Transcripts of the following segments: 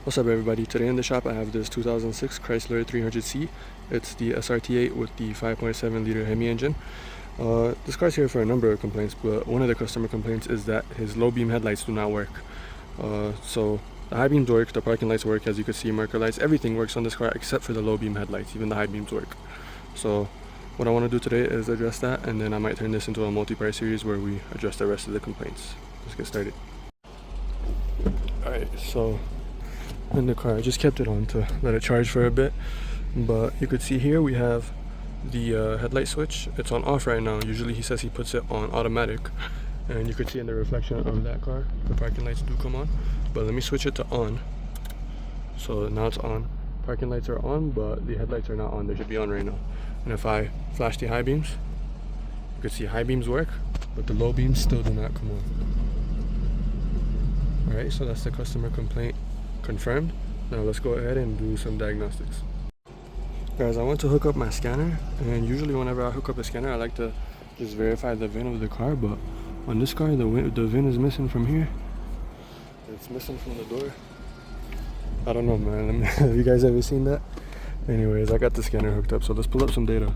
What's up everybody, today in the shop I have this 2006 Chrysler 300c. It's the SRT8 with the 5.7 liter Hemi engine. This car's here for a number of complaints, but one of the customer complaints is that his low beam headlights do not work. So the high beams work, the parking lights work, as you can see, marker lights, everything works on this car except for the low beam headlights, even the high beams work. So what I want to do today is address that, and then I might turn this into a multi-part series where we address the rest of the complaints. Let's get started. Alright, so in the car, I just kept it on to let it charge for a bit, but you could see here we have the headlight switch. It's on off right now. Usually he says he puts it on automatic, and you could see in the reflection of that car the parking lights do come on. But let me switch it to on. So now it's on. Parking lights are on, but the headlights are not on. They should be on right now. And if I flash the high beams, you could see high beams work, but the low beams still do not come on. Alright, so that's the customer complaint confirmed. Now let's go ahead and do some diagnostics. Guys, I want to hook up my scanner, and usually whenever I hook up a scanner I like to just verify the VIN of the car, but on this car the VIN is missing from here. It's missing from the door. I don't know, man. Have you guys ever seen that? Anyways, I got the scanner hooked up, so let's pull up some data.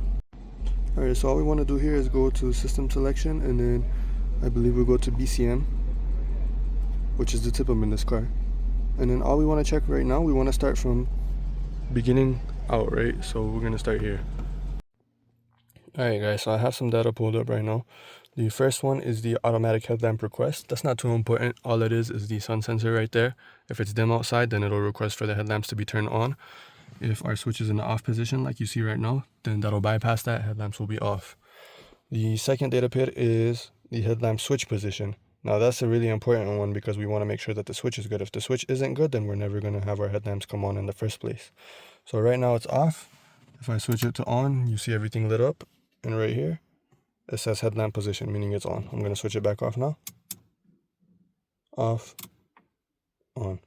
Alright, so all we want to do here is go to system selection, and then I believe we'll go to BCM, which is the TIPM in this car. And then all we want to check right now, we want to start from beginning out, right? So we're going to start here. Alright guys, so I have some data pulled up right now. The first one is the automatic headlamp request. That's not too important. All it is the sun sensor right there. If it's dim outside, then it'll request for the headlamps to be turned on. If our switch is in the off position like you see right now, then that'll bypass that, headlamps will be off. The second data pit is the headlamp switch position. Now that's a really important one because we want to make sure that the switch is good. If the switch isn't good, then we're never going to have our headlamps come on in the first place. So right now it's off. If I switch it to on, you see everything lit up. And right here, it says headlamp position, meaning it's on. I'm going to switch it back off now. Off, on.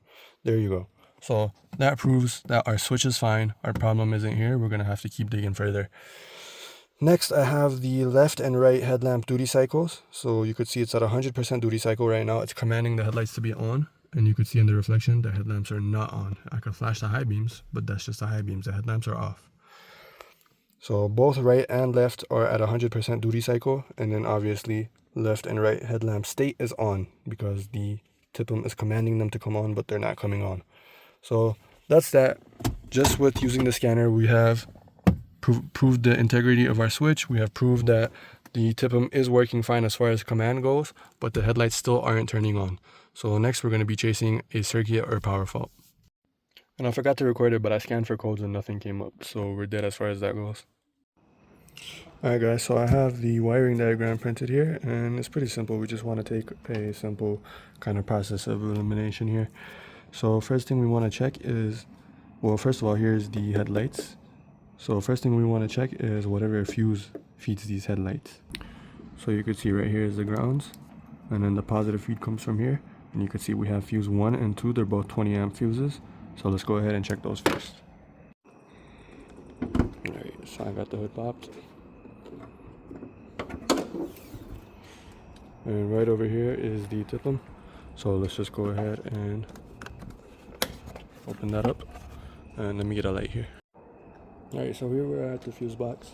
There you go. So that proves that our switch is fine. Our problem isn't here. We're going to have to keep digging further. Next, I have the left and right headlamp duty cycles. So you could see it's at 100% duty cycle right now. It's commanding the headlights to be on. And you could see in the reflection, the headlamps are not on. I could flash the high beams, but that's just the high beams. The headlamps are off. So both right and left are at 100% duty cycle. And then obviously, left and right headlamp state is on because the TIPM is commanding them to come on, but they're not coming on. So that's that. Just with using the scanner, we have proved the integrity of our switch. We have proved that the TIPM is working fine as far as command goes, but the headlights still aren't turning on. So next we're going to be chasing a circuit or power fault. And I forgot to record it, but I scanned for codes and nothing came up, so we're dead as far as that goes. Alright guys, so I have the wiring diagram printed here, and it's pretty simple. We just want to take a simple kind of process of elimination here. So first thing we want to check is, well, first of all, here's the headlights. So first thing we want to check is whatever fuse feeds these headlights. So you could see right here is the grounds, and then the positive feed comes from here, and you can see we have fuse 1 and 2. They're both 20 amp fuses. So let's go ahead and check those first. Alright, so I got the hood popped. And right over here is the TIPM. So let's just go ahead and open that up, and let me get a light here. Alright, so here we're at the fuse box.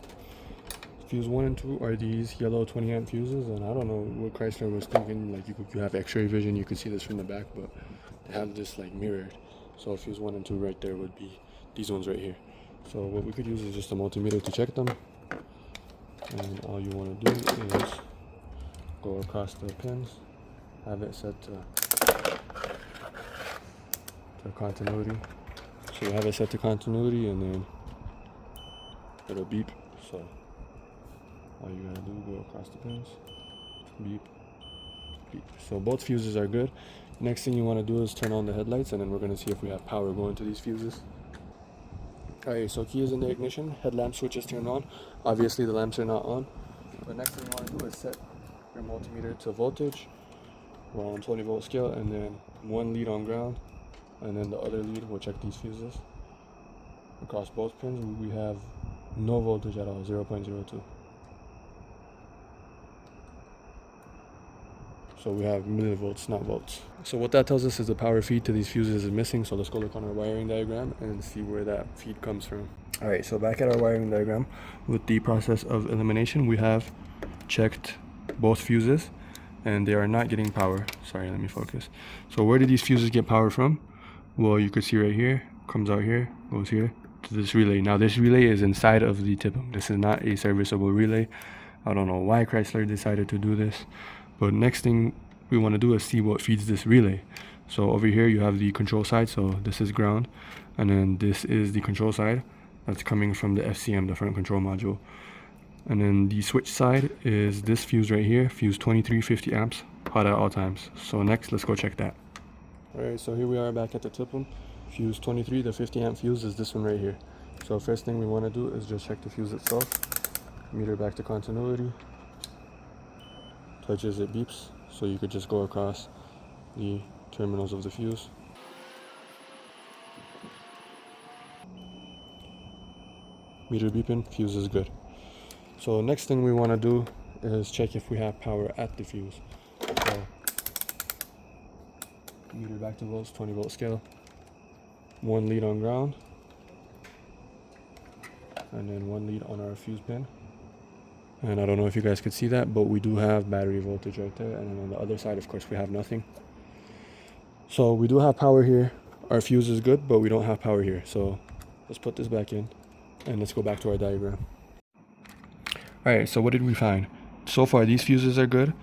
Fuse 1 and 2 are these yellow 20 amp fuses, and I don't know what Chrysler was thinking. Like you have x-ray vision, you could see this from the back, but they have this like mirrored. So fuse 1 and 2 right there would be these ones right here. So what we could use is just a multimeter to check them. And all you want to do is go across the pins, have it set to continuity. So you have it set to continuity, and then it'll beep. So all you gotta do, go across the pins, beep, beep. So both fuses are good. Next thing you want to do is turn on the headlights, and then we're going to see if we have power going to these fuses. Alright, so key is in the ignition, headlamp switch is turned on. Obviously the lamps are not on. The next thing you want to do is set your multimeter to voltage. We're on 20 volt scale, and then one lead on ground, and then the other lead will check these fuses. Across both pins we have no voltage at all, 0.02. So we have millivolts, not volts. So what that tells us is the power feed to these fuses is missing. So let's go look on our wiring diagram and see where that feed comes from. All right, so back at our wiring diagram, with the process of elimination, we have checked both fuses and they are not getting power. Sorry, let me focus. So where did these fuses get power from? Well, you could see right here, comes out here, goes here to this relay. Now this relay is inside of the TIPM. This is not a serviceable relay. I don't know why Chrysler decided to do this, but next thing we want to do is see what feeds this relay. So over here you have the control side, so this is ground, and then this is the control side that's coming from the FCM, the front control module. And then the switch side is this fuse right here, fuse 2350 amps, hot at all times. So next, let's go check that. Alright, so here we are back at the TIPM. Fuse 23, the 50 amp fuse is this one right here. So first thing we want to do is just check the fuse itself. Meter back to continuity. Touches, it beeps. So you could just go across the terminals of the fuse. Meter beeping, fuse is good. So next thing we want to do is check if we have power at the fuse. So meter back to volts, 20 volt scale. One lead on ground. And then one lead on our fuse pin. And I don't know if you guys could see that, but we do have battery voltage right there. And then on the other side, of course, we have nothing. So we do have power here. Our fuse is good, but we don't have power here. So let's put this back in and let's go back to our diagram. Alright, so what did we find? So far, these fuses are good.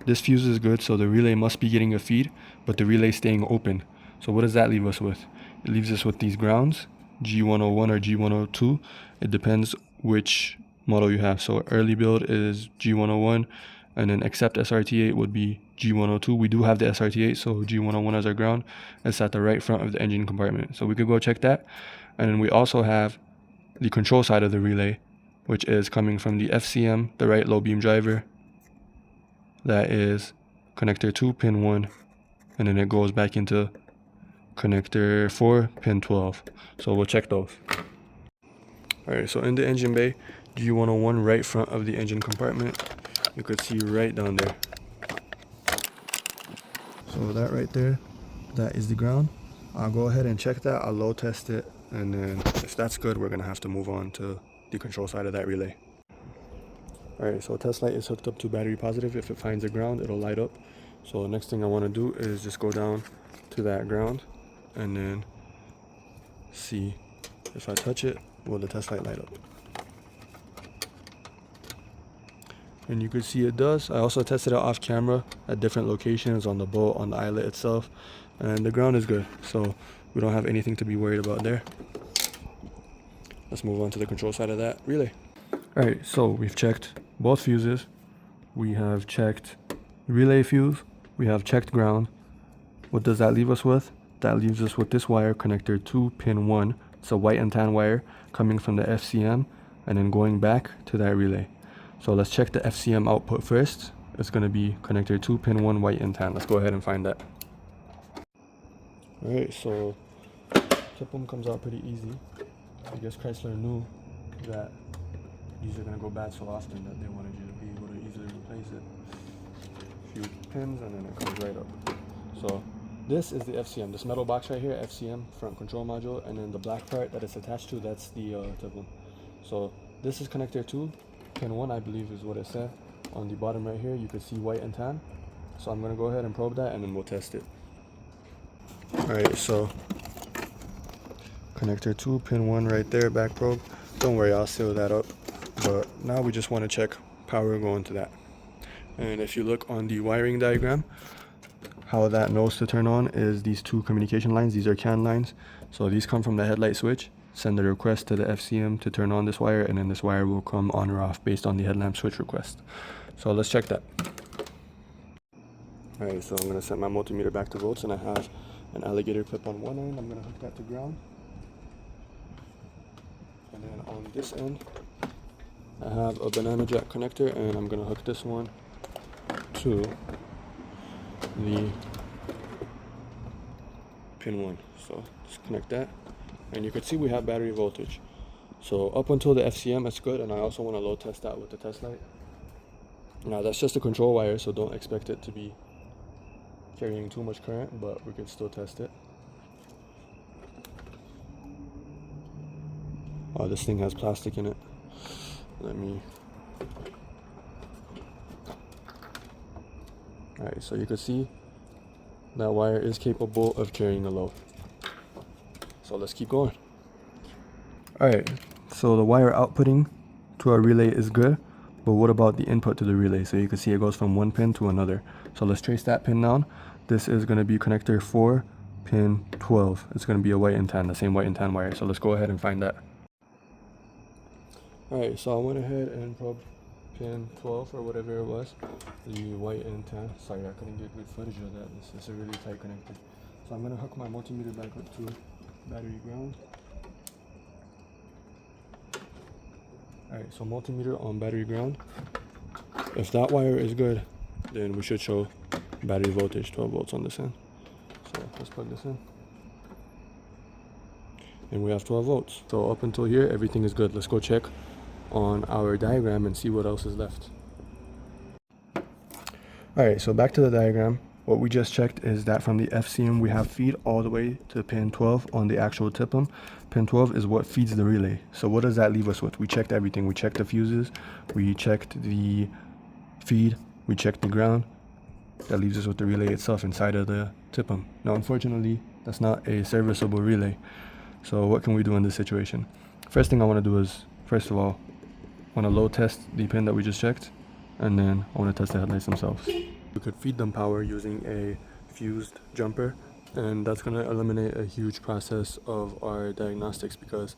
This fuse is good, so the relay must be getting a feed, but the relay is staying open. So what does that leave us with? It leaves us with these grounds, G101 or G102. It depends which model you have. So early build is G101, and then except SRT8 would be G102. We do have the SRT8, so G101 as our ground. It's at the right front of the engine compartment. So we could go check that. And then we also have the control side of the relay, which is coming from the FCM, the right low beam driver. That is connector 2, pin 1, and then it goes back into connector 4, pin 12. So we'll check those. Alright, so in the engine bay, G101 right front of the engine compartment, you could see right down there. So that right there, that is the ground. I'll go ahead and check that, I'll load test it, and then if that's good, we're gonna have to move on to the control side of that relay. Alright, so test light is hooked up to battery positive. If it finds the ground, it'll light up. So next thing I want to do is just go down to that ground and then see if I touch it, will the test light up. And you can see it does. I also tested it off camera at different locations on the bolt, on the eyelet itself, and the ground is good. So we don't have anything to be worried about there. Let's move on to the control side of that relay. Alright, so we've checked both fuses. We have checked relay fuse. We have checked ground. What does that leave us with? That leaves us with this wire, connector 2, pin 1. It's a white and tan wire coming from the FCM and then going back to that relay. So let's check the FCM output first. It's going to be connector 2, pin 1, white and tan. Let's go ahead and find that. Alright, so TIPM comes out pretty easy. I guess Chrysler knew that these are going to go bad so often that they wanted you to be able to easily replace it. A few pins and then it comes right up. So this is the FCM, this metal box right here, FCM, front control module, and then the black part that it's attached to, that's the TIPM. So this is connector 2, pin 1 I believe is what it said. On the bottom right here you can see white and tan. So I'm going to go ahead and probe that and then we'll test it. Alright, so connector 2, pin 1 right there, back probe. Don't worry, I'll seal that up. But now we just want to check power going to that. And if you look on the wiring diagram, how that knows to turn on is these two communication lines. These are CAN lines. So these come from the headlight switch. Send a request to the FCM to turn on this wire, and then this wire will come on or off based on the headlamp switch request. So let's check that. Alright, so I'm going to set my multimeter back to volts, and I have an alligator clip on one end. I'm going to hook that to ground. And then on this end, I have a banana jack connector, and I'm going to hook this one to the pin 1. So just connect that, and you can see we have battery voltage. So up until the FCM, it's good, and I also want to load test that with the test light. Now that's just a control wire, so don't expect it to be carrying too much current, but we could still test it. Oh, this thing has plastic in it. Let me... Alright, so you can see that wire is capable of carrying a load. So let's keep going. Alright, so the wire outputting to our relay is good, but what about the input to the relay? So you can see it goes from one pin to another. So let's trace that pin down. This is going to be connector 4, pin 12. It's going to be a white and tan, the same white and tan wire. So let's go ahead and find that. Alright, so I went ahead and probed pin 12 or whatever it was, the white and tan. Sorry, I couldn't get good footage of that. This is a really tight connector. So I'm going to hook my multimeter back up to battery ground. Alright, so multimeter on battery ground. If that wire is good, then we should show battery voltage 12 volts on this end. So let's plug this in. And we have 12 volts. So up until here, everything is good. Let's go check on our diagram and see what else is left. Alright, so back to the diagram. What we just checked is that from the FCM we have feed all the way to pin 12 on the actual TIPM. Pin 12 is what feeds the relay. So what does that leave us with? We checked everything. We checked the fuses, we checked the feed, we checked the ground. That leaves us with the relay itself inside of the TIPM. Now unfortunately, that's not a serviceable relay. So what can we do in this situation? First thing I want to do is, first of all, I want to load test the pin that we just checked, and then I want to test the headlights themselves. We could feed them power using a fused jumper, and that's going to eliminate a huge process of our diagnostics because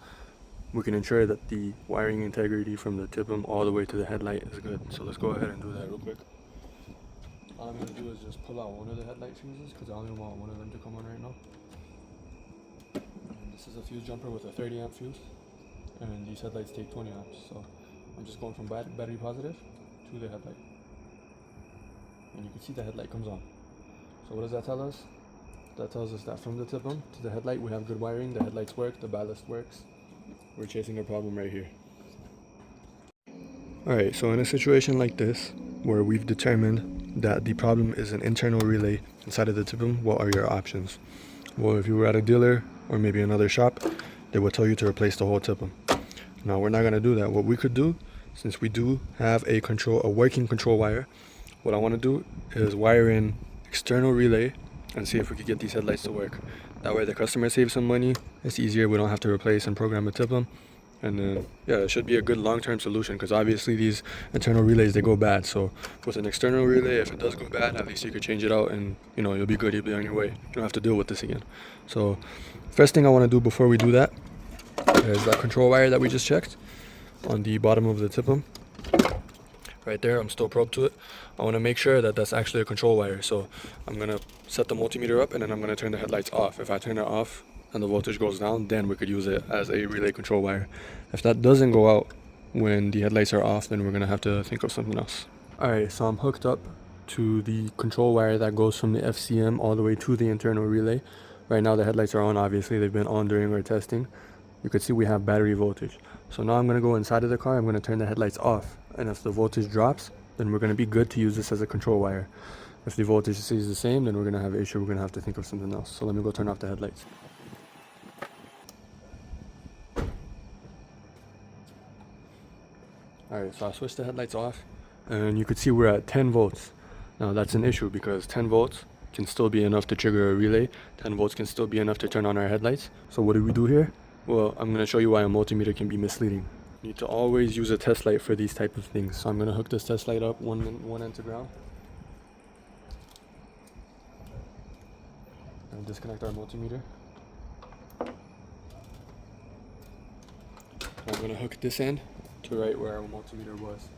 we can ensure that the wiring integrity from the TIPM all the way to the headlight is good. So let's go ahead and do that real quick. All I'm going to do is just pull out one of the headlight fuses because I only want one of them to come on right now. And this is a fuse jumper with a 30 amp fuse, and these headlights take 20 amps. So I'm just going from battery positive to the headlight. And you can see the headlight comes on. So what does that tell us? That tells us that from the TIPM to the headlight we have good wiring, the headlights work, the ballast works. We're chasing a problem right here. Alright, so in a situation like this, where we've determined that the problem is an internal relay inside of the TIPM, what are your options? Well, if you were at a dealer or maybe another shop, they would tell you to replace the whole TIPM. Now we're not going to do that. What we could do, since we do have a working control wire, what I want to do is wire in external relay and see if we could get these headlights to work. That way the customer saves some money, it's easier, we don't have to replace and program a TIPM. And then, yeah, it should be a good long-term solution because obviously these internal relays, they go bad. So with an external relay, if it does go bad, at least you could change it out and, you know, you'll be good, you'll be on your way. You don't have to deal with this again. So first thing I want to do before we do that is that control wire that we just checked on the bottom of the TIPM. Right there, I'm still probed to it. I want to make sure that that's actually a control wire. So I'm going to set the multimeter up and then I'm going to turn the headlights off. If I turn it off and the voltage goes down, then we could use it as a relay control wire. If that doesn't go out when the headlights are off, then we're going to have to think of something else. Alright, so I'm hooked up to the control wire that goes from the FCM all the way to the internal relay. Right now the headlights are on, obviously they've been on during our testing. You can see we have battery voltage. So now I'm going to go inside of the car, I'm going to turn the headlights off. And if the voltage drops, then we're going to be good to use this as a control wire. If the voltage stays the same, then we're going to have an issue, we're going to have to think of something else. So let me go turn off the headlights. Alright, so I switched the headlights off, and you could see we're at 10 volts. Now that's an issue because 10 volts can still be enough to trigger a relay. 10 volts can still be enough to turn on our headlights. So what do we do here? Well, I'm going to show you why a multimeter can be misleading. You need to always use a test light for these type of things. So I'm going to hook this test light up one end to ground. And disconnect our multimeter. I'm going to hook this end to right where our multimeter was.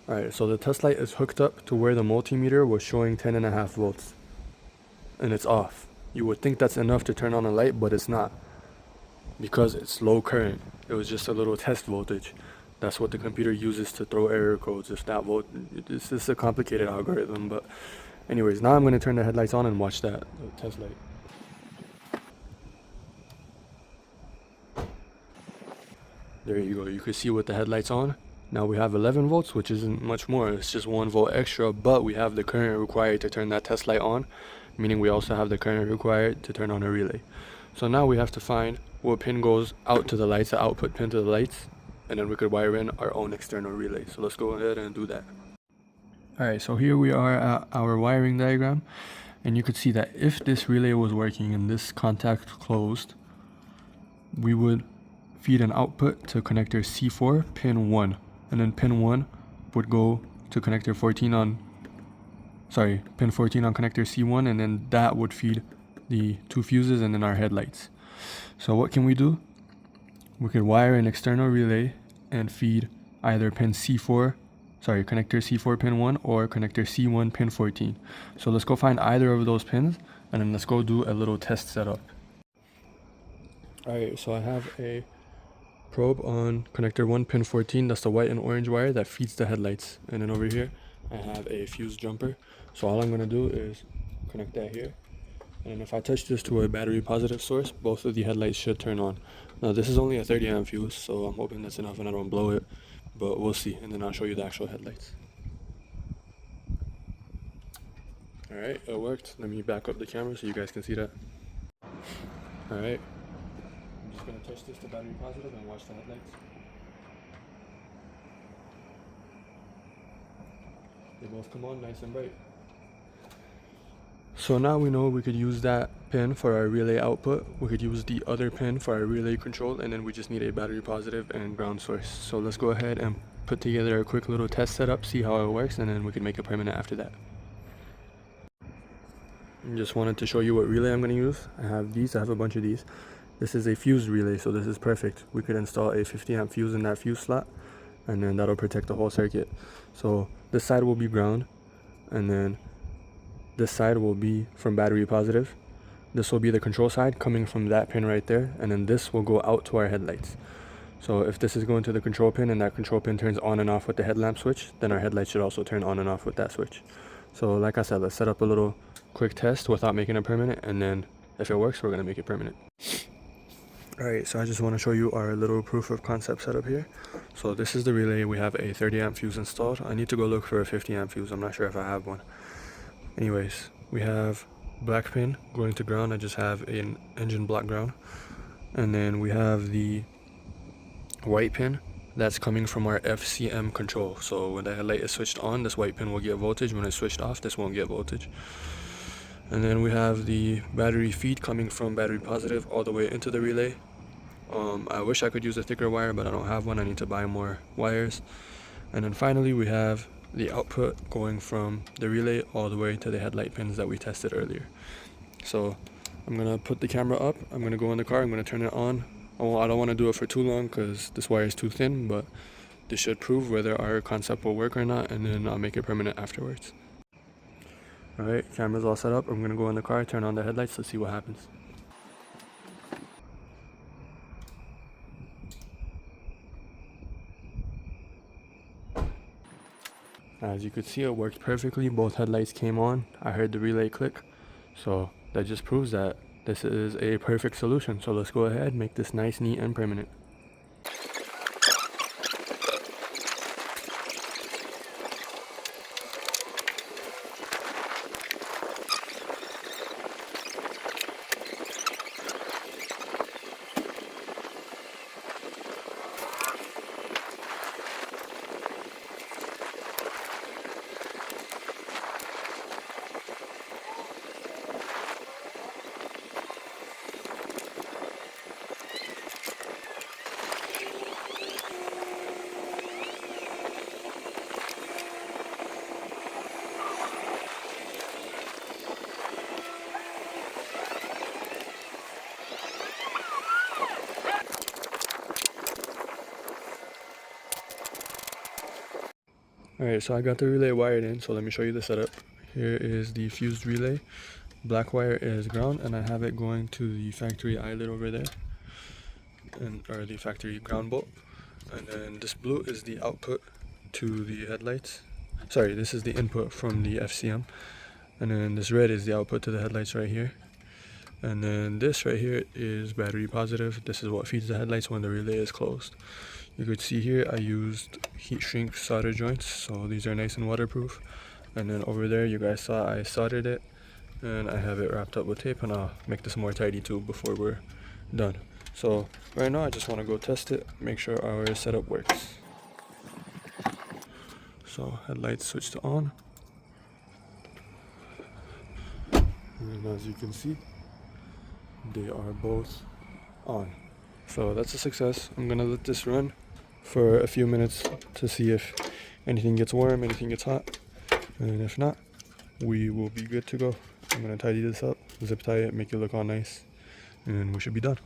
Alright, so the test light is hooked up to where the multimeter was showing 10.5 volts. And it's off. You would think that's enough to turn on a light, but it's not. Because it's low current. It was just a little test voltage. That's what the computer uses to throw error codes. If that this is a complicated algorithm, but anyways, now I'm going to turn the headlights on and watch that test light. There you go. You can see with the headlights on, Now we have 11 volts, which isn't much more. It's just 1 volt extra, but we have the current required to turn that test light on, meaning we also have the current required to turn on a relay. So now we have to find what pin goes out to the lights, the output pin to the lights, and then we could wire in our own external relay. So let's go ahead and do that. Alright, so here we are at our wiring diagram, and you could see that if this relay was working and this contact closed, we would feed an output to connector C4 pin 1, and then pin 1 would go to connector 14 on pin 14 on connector C1, and then that would feed the 2 fuses and then our headlights. So what can we do? We could wire an external relay and feed either connector C4 pin 1 or connector C1 pin 14. So let's go find either of those pins, and then let's go do a little test setup. Alright, so I have a probe on connector 1 pin 14, that's the white and orange wire that feeds the headlights. And then over here I have a fuse jumper. So all I'm going to do is connect that here, and if I touch this to a battery positive source, both of the headlights should turn on. Now this is only a 30 amp fuse, so I'm hoping that's enough and I don't blow it, but we'll see, and then I'll show you the actual headlights. Alright, it worked. Let me back up the camera so you guys can see that. Alright, I'm just going to touch this to battery positive and watch the headlights. They both come on nice and bright. So now we know we could use that pin for our relay output, we could use the other pin for our relay control, and then we just need a battery positive and ground source. So let's go ahead and put together a quick little test setup, see how it works, and then we can make it permanent after that. I just wanted to show you what relay I'm going to use. I have a bunch of these. This is a fuse relay, so this is perfect. We could install a 50 amp fuse in that fuse slot, and then that'll protect the whole circuit. So this side will be ground, and then this side will be from battery positive. This will be the control side coming from that pin right there, and then this will go out to our headlights. So if this is going to the control pin and that control pin turns on and off with the headlamp switch, then our headlights should also turn on and off with that switch. So like I said, let's set up a little quick test without making it permanent, and then if it works, we're going to make it permanent. Alright, so I just want to show you our little proof of concept setup here. So this is the relay. We have a 30 amp fuse installed. I need to go look for a 50 amp fuse. I'm not sure if I have one. Anyways, we have black pin going to ground. I just have an engine block ground. And then we have the white pin that's coming from our FCM control. So when the headlight is switched on, this white pin will get voltage. When it's switched off, this won't get voltage. And then we have the battery feed coming from battery positive all the way into the relay. I wish I could use a thicker wire, but I don't have one. I need to buy more wires. And then finally we have the output going from the relay all the way to the headlight pins that we tested earlier. So I'm gonna put the camera up, I'm gonna go in the car, I'm gonna turn it on. I don't want to do it for too long because this wire is too thin, but this should prove whether our concept will work or not, and then I'll make it permanent afterwards. Alright, camera's all set up. I'm gonna go in the car, turn on the headlights, let's see what happens. As you could see, it worked perfectly. Both headlights came on. I heard the relay click. So that just proves that this is a perfect solution. So let's go ahead and make this nice, neat, and permanent. Alright, so I got the relay wired in, so let me show you the setup. Here is the fused relay. Black wire is ground, and I have it going to the factory eyelet over there, or the factory ground bolt. And then this blue is the output to the headlights. Sorry, this is the input from the FCM. And then this red is the output to the headlights right here. And then this right here is battery positive. This is what feeds the headlights when the relay is closed. You could see here I used heat shrink solder joints, so these are nice and waterproof. And then over there you guys saw I soldered it, and I have it wrapped up with tape, and I'll make this more tidy too before we're done. So right now I just want to go test it, make sure our setup works. So headlights switched to on, and as you can see they are both on. So that's a success. I'm gonna let this run for a few minutes to see if anything gets warm, anything gets hot, and if not, we will be good to go. I'm gonna tidy this up, zip tie it, make it look all nice, and we should be done.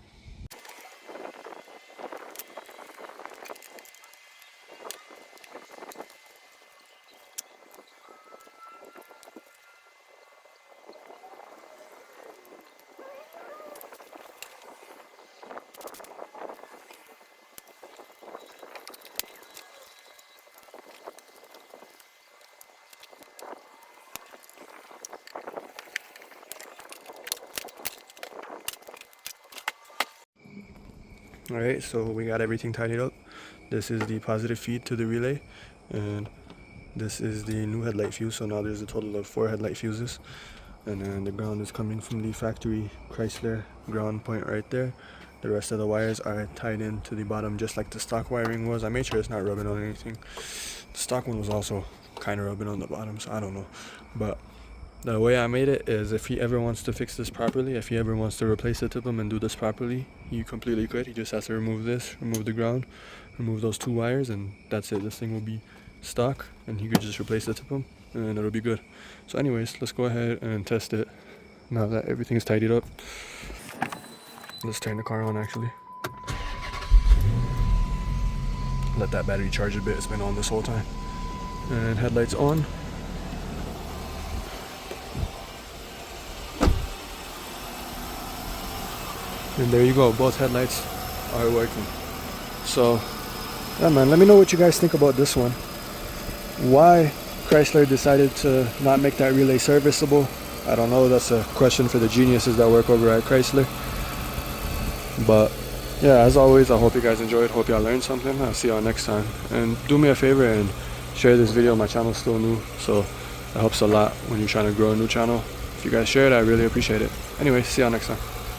Alright, so we got everything tidied up. This is the positive feed to the relay, and this is the new headlight fuse. So now there's a total of 4 headlight fuses, and then the ground is coming from the factory Chrysler ground point right there. The rest of the wires are tied in to the bottom just like the stock wiring was. I made sure it's not rubbing on anything. The stock one was also kind of rubbing on the bottom, so I don't know. But the way I made it is, if he ever wants to fix this properly, if he ever wants to replace the tip and do this properly, he completely could. He just has to remove this, remove the ground, remove those 2 wires, and that's it. This thing will be stock, and he could just replace the tip and it'll be good. So anyways, let's go ahead and test it now that everything's tidied up. Let's turn the car on actually. Let that battery charge a bit. It's been on this whole time. And headlights on. And there you go, both headlights are working. So yeah man, let me know what you guys think about this one. Why Chrysler decided to not make that relay serviceable, I don't know. That's a question for the geniuses that work over at Chrysler. But yeah, as always, I hope you guys enjoyed, hope y'all learned something. I'll see y'all next time, and do me a favor and share this video. My channel's still new, so it helps a lot when you're trying to grow a new channel. If you guys share it, I really appreciate it. Anyway, see y'all next time.